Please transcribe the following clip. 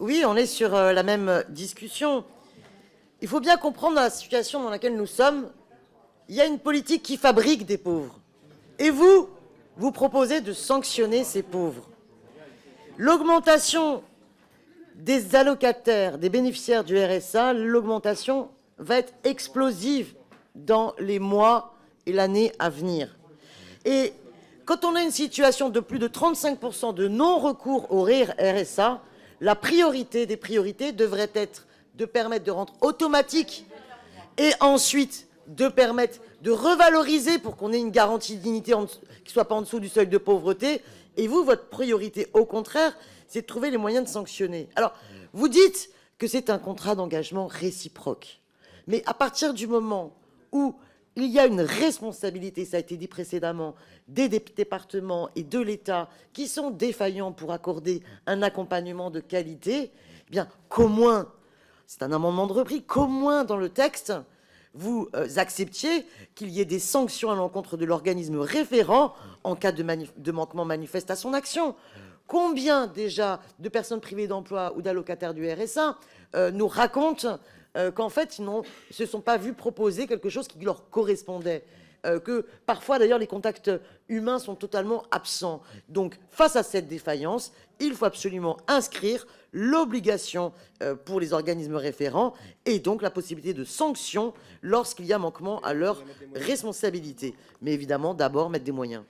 Oui, on est sur la même discussion. Il faut bien comprendre dans la situation dans laquelle nous sommes, il y a une politique qui fabrique des pauvres. Et vous proposez de sanctionner ces pauvres. L'augmentation des allocataires, des bénéficiaires du RSA, l'augmentation va être explosive dans les mois et l'année à venir. Et quand on a une situation de plus de 35% de non-recours au RSA, la priorité des priorités devrait être de permettre de rendre automatique et ensuite de permettre de revaloriser pour qu'on ait une garantie de dignité qui ne soit pas en dessous du seuil de pauvreté. Et vous, votre priorité, au contraire, c'est de trouver les moyens de sanctionner. Alors, vous dites que c'est un contrat d'engagement réciproque. Mais à partir du moment où il y a une responsabilité, ça a été dit précédemment, des départements et de l'État qui sont défaillants pour accorder un accompagnement de qualité, eh bien qu'au moins, c'est un amendement de repli, qu'au moins dans le texte, vous acceptiez qu'il y ait des sanctions à l'encontre de l'organisme référent en cas de manquement manifeste à son action. Combien déjà de personnes privées d'emploi ou d'allocataires du RSA nous racontent qu'en fait, ils ne se sont pas vus proposer quelque chose qui leur correspondait, que parfois d'ailleurs les contacts humains sont totalement absents. Donc face à cette défaillance, il faut absolument inscrire l'obligation pour les organismes référents et donc la possibilité de sanctions lorsqu'il y a manquement à leur responsabilité. Mais évidemment, d'abord mettre des moyens.